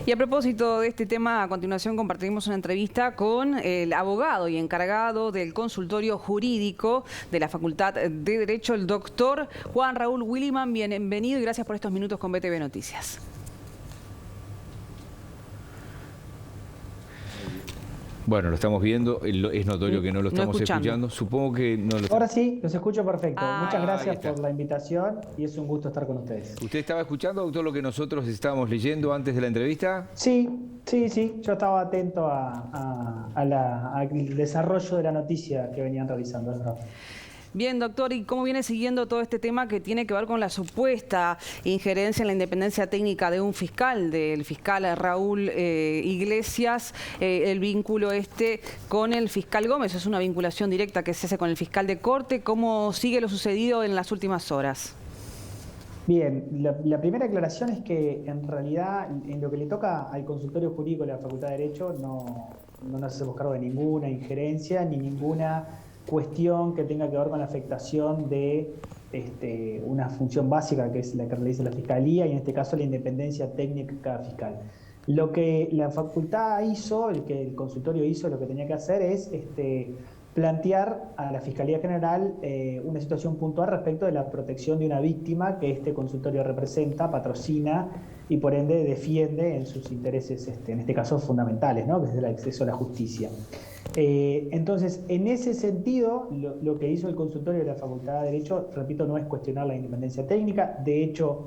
Y a propósito de este tema, a continuación compartimos una entrevista con el abogado y encargado del consultorio jurídico de la Facultad de Derecho, el doctor Juan Raúl Williman. Bienvenido y gracias por estos minutos con BTV Noticias. Bueno, lo estamos viendo, es notorio que no lo estamos escuchando. Supongo que no lo... Ahora sí, los escucho perfecto. Muchas gracias por la invitación y es un gusto estar con ustedes. ¿Usted estaba escuchando, doctor, lo que nosotros estábamos leyendo antes de la entrevista? Sí. Yo estaba atento al desarrollo de la noticia que venían realizando. Bien, doctor, ¿y cómo viene siguiendo todo este tema que tiene que ver con la supuesta injerencia en la independencia técnica de un fiscal, del fiscal Raúl Iglesias, el vínculo con el fiscal Gómez? Es una vinculación directa que se hace con el fiscal de corte. ¿Cómo sigue lo sucedido en las últimas horas? Bien, la primera aclaración es que en realidad en lo que le toca al consultorio jurídico de la Facultad de Derecho no nos hacemos cargo de ninguna injerencia ni ninguna cuestión que tenga que ver con la afectación de una función básica que es la que realiza la Fiscalía y en este caso la independencia técnica fiscal. Lo que la facultad hizo, el consultorio hizo, lo que tenía que hacer es plantear a la Fiscalía General una situación puntual respecto de la protección de una víctima que este consultorio representa, patrocina y por ende defiende en sus intereses, en este caso fundamentales, ¿no? Que es el acceso a la justicia. Entonces, en ese sentido, lo que hizo el consultorio de la Facultad de Derecho, repito, no es cuestionar la independencia técnica. De hecho,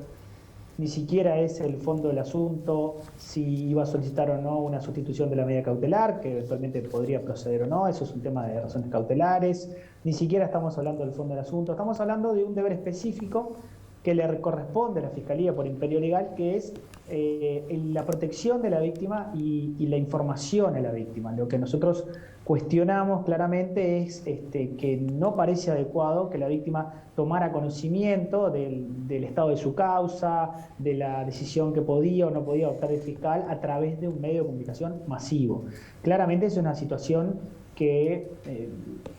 ni siquiera es el fondo del asunto si iba a solicitar o no una sustitución de la medida cautelar, que eventualmente podría proceder o no. Eso es un tema de razones cautelares. Ni siquiera estamos hablando del fondo del asunto. Estamos hablando de un deber específico que le corresponde a la Fiscalía por imperio legal, que es la protección de la víctima y la información a la víctima. Lo que nosotros cuestionamos claramente es que no parece adecuado que la víctima tomara conocimiento del estado de su causa, de la decisión que podía o no podía adoptar el fiscal a través de un medio de comunicación masivo. Claramente es una situación que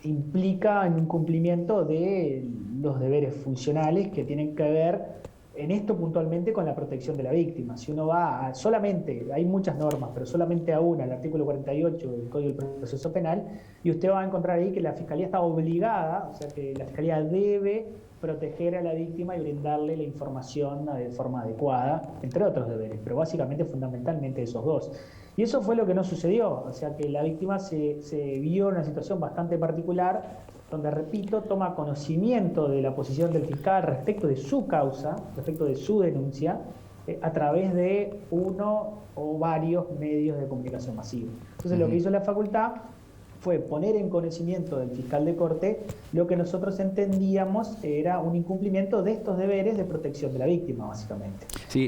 implica un incumplimiento de los deberes funcionales que tienen que ver en esto puntualmente con la protección de la víctima. Si uno va solamente, hay muchas normas, pero solamente a una, el artículo 48 del Código del Proceso Penal, y usted va a encontrar ahí que la Fiscalía está obligada, o sea que la Fiscalía debe proteger a la víctima y brindarle la información de forma adecuada, entre otros deberes, pero básicamente fundamentalmente esos dos. Y eso fue lo que no sucedió, o sea que la víctima se vio en una situación bastante particular, donde, repito, toma conocimiento de la posición del fiscal respecto de su causa, respecto de su denuncia, a través de uno o varios medios de comunicación masiva. Entonces, lo que hizo la facultad fue poner en conocimiento del fiscal de corte lo que nosotros entendíamos era un incumplimiento de estos deberes de protección de la víctima, básicamente. Sí,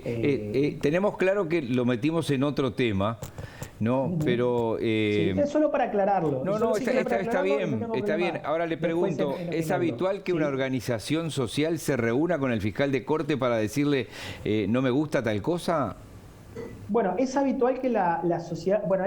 tenemos claro que lo metimos en otro tema, ¿no? Pero... sí, es solo para aclararlo. No, está bien. Ahora le pregunto, ¿es habitual que una organización social se reúna con el fiscal de corte para decirle no me gusta tal cosa? Bueno, es habitual que la sociedad... Bueno,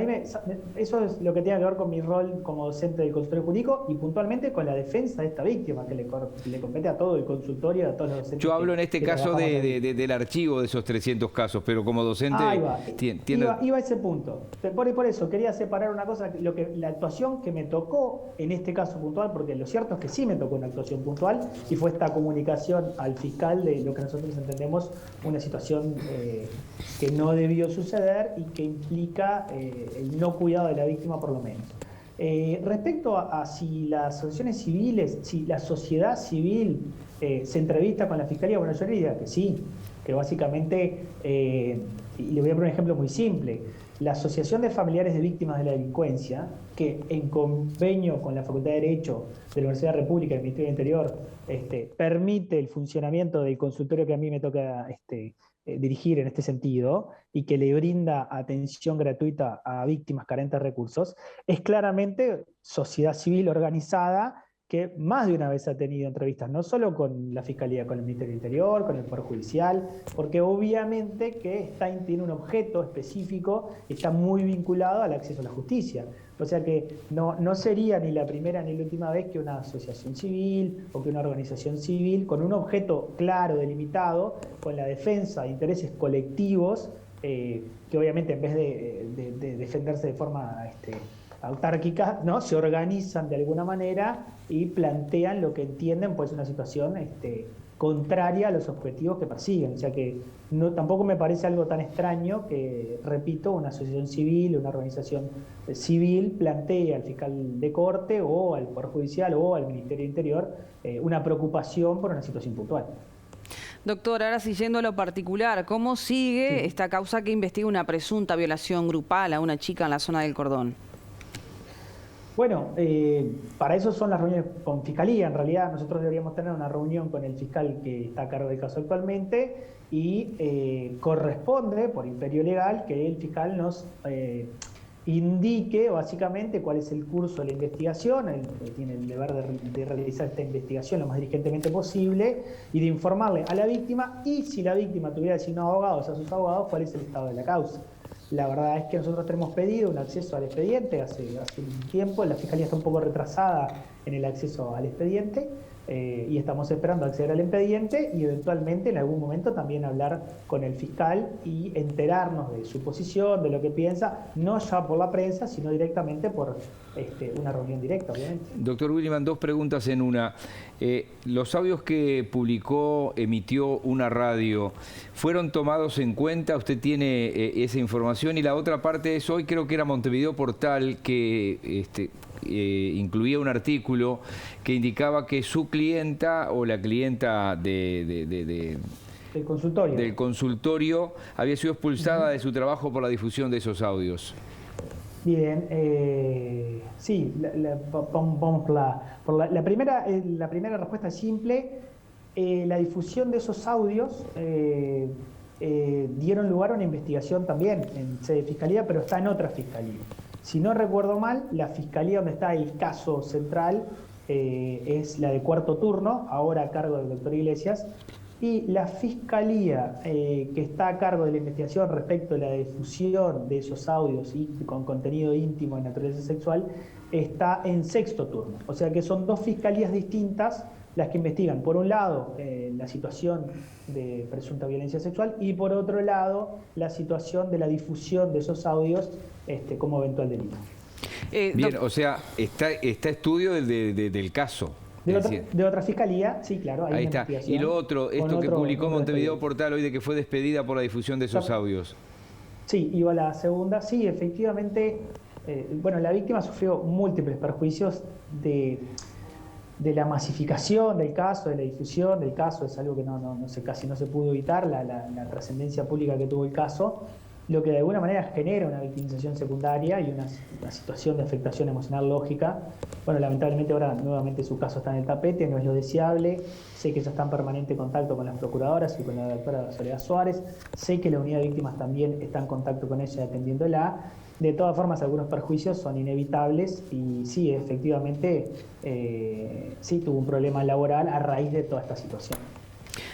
eso es lo que tiene que ver con mi rol como docente del consultorio jurídico y puntualmente con la defensa de esta víctima, que le compete a todo el consultorio, a todos los docentes. Yo hablo en este caso del archivo de esos 300 casos, pero como docente... Iba a ese punto. Por eso quería separar una cosa, la actuación que me tocó en este caso puntual, porque lo cierto es que sí me tocó una actuación puntual, y fue esta comunicación al fiscal de lo que nosotros entendemos una situación que no debió suceder y que implica el no cuidado de la víctima por lo menos. Respecto a si las asociaciones civiles, si la sociedad civil se entrevista con la Fiscalía, bueno, yo le diría que sí, que básicamente, y le voy a poner un ejemplo muy simple, la Asociación de Familiares de Víctimas de la Delincuencia, que en convenio con la Facultad de Derecho de la Universidad de la República y el Ministerio del Interior permite el funcionamiento del consultorio que a mí me toca dirigir en este sentido y que le brinda atención gratuita a víctimas carentes de recursos, es claramente sociedad civil organizada que más de una vez ha tenido entrevistas, no solo con la Fiscalía, con el Ministerio del Interior, con el Poder Judicial, porque obviamente que tiene un objeto específico y está muy vinculado al acceso a la justicia. O sea que no sería ni la primera ni la última vez que una asociación civil o que una organización civil con un objeto claro, delimitado, con la defensa de intereses colectivos, que obviamente en vez de defenderse de forma autárquica, ¿no?, se organizan de alguna manera y plantean lo que entienden pues una situación contraria a los objetivos que persiguen. O sea que tampoco me parece algo tan extraño que, repito, una asociación civil, una organización civil plantee al fiscal de corte o al Poder Judicial o al Ministerio de Interior una preocupación por una situación puntual. Doctor, ahora sí, yendo a lo particular, ¿cómo sigue esta causa que investiga una presunta violación grupal a una chica en la zona del Cordón? Bueno, para eso son las reuniones con Fiscalía. En realidad nosotros deberíamos tener una reunión con el fiscal que está a cargo del caso actualmente y corresponde, por imperio legal, que el fiscal nos indique básicamente cuál es el curso de la investigación. Él tiene el deber de realizar esta investigación lo más diligentemente posible y de informarle a la víctima, y si la víctima tuviera designado abogados a sus abogados, cuál es el estado de la causa. La verdad es que nosotros tenemos pedido un acceso al expediente hace un tiempo. La Fiscalía está un poco retrasada en el acceso al expediente y estamos esperando acceder al expediente y eventualmente en algún momento también hablar con el fiscal y enterarnos de su posición, de lo que piensa, no ya por la prensa, sino directamente por una reunión directa, obviamente. Doctor Williman, dos preguntas en una. ¿Los audios que emitió una radio, fueron tomados en cuenta? ¿Usted tiene esa información? Y la otra parte es, hoy creo que era Montevideo Portal que incluía un artículo que indicaba que su clienta o la clienta del consultorio había sido expulsada de su trabajo por la difusión de esos audios. Bien, sí, vamos por la primera respuesta es simple. La difusión de esos audios dieron lugar a una investigación también en sede de Fiscalía, pero está en otra Fiscalía. Si no recuerdo mal, la Fiscalía donde está el caso central es la de Cuarto Turno, ahora a cargo del doctor Iglesias, y la Fiscalía que está a cargo de la investigación respecto de la difusión de esos audios y con contenido íntimo de naturaleza sexual está en Sexto Turno. O sea que son dos fiscalías distintas las que investigan, por un lado, la situación de presunta violencia sexual y por otro lado, la situación de la difusión de esos audios como eventual delito. Bien, o sea, está estudio del caso. De otra fiscalía, sí, claro. Ahí está. Y lo otro, esto que publicó Montevideo Portal hoy de que fue despedida por la difusión de esos audios. Sí, iba a la segunda. Sí, efectivamente, bueno, la víctima sufrió múltiples perjuicios de la masificación del caso, de la difusión del caso. Es algo que casi no se pudo evitar, la trascendencia pública que tuvo el caso, lo que de alguna manera genera una victimización secundaria y una situación de afectación emocional lógica. Bueno, lamentablemente ahora nuevamente su caso está en el tapete, no es lo deseable. Sé que ella está en permanente contacto con las procuradoras y con la doctora Soledad Suárez. Sé que la unidad de víctimas también está en contacto con ella atendiéndola. De todas formas, algunos perjuicios son inevitables y sí, efectivamente, sí tuvo un problema laboral a raíz de toda esta situación.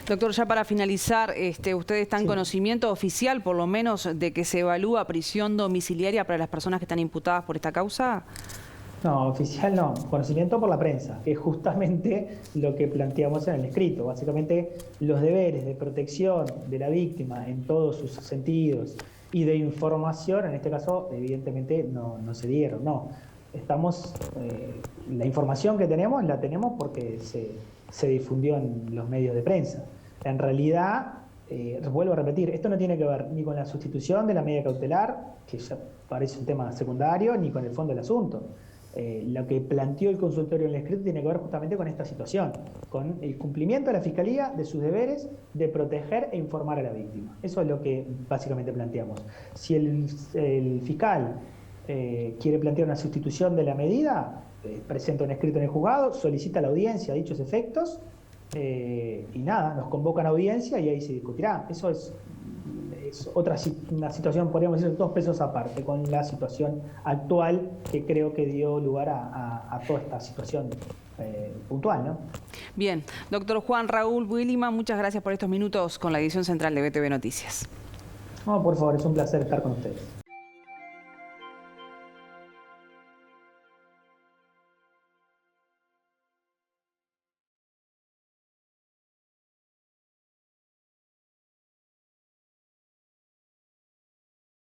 Doctor, ya para finalizar, ¿usted está en conocimiento oficial, por lo menos, de que se evalúa prisión domiciliaria para las personas que están imputadas por esta causa? No, oficial no. Conocimiento por la prensa, que es justamente lo que planteamos en el escrito. Básicamente, los deberes de protección de la víctima en todos sus sentidos y de información, en este caso, evidentemente no se dieron, no. La información que tenemos, la tenemos porque se difundió en los medios de prensa. En realidad, vuelvo a repetir, esto no tiene que ver ni con la sustitución de la medida cautelar, que ya parece un tema secundario, ni con el fondo del asunto. Lo que planteó el consultorio en el escrito tiene que ver justamente con esta situación, con el cumplimiento de la Fiscalía de sus deberes de proteger e informar a la víctima. Eso es lo que básicamente planteamos. Si el fiscal quiere plantear una sustitución de la medida, presenta un escrito en el juzgado, solicita la audiencia a dichos efectos y nada, nos convocan a audiencia y ahí se discutirá. Eso es una situación, podríamos decir, 2 pesos aparte, con la situación actual que creo que dio lugar a toda esta situación puntual, ¿no? Bien, doctor Juan Raúl Williman, muchas gracias por estos minutos con la edición central de BTV Noticias. No, por favor, es un placer estar con ustedes.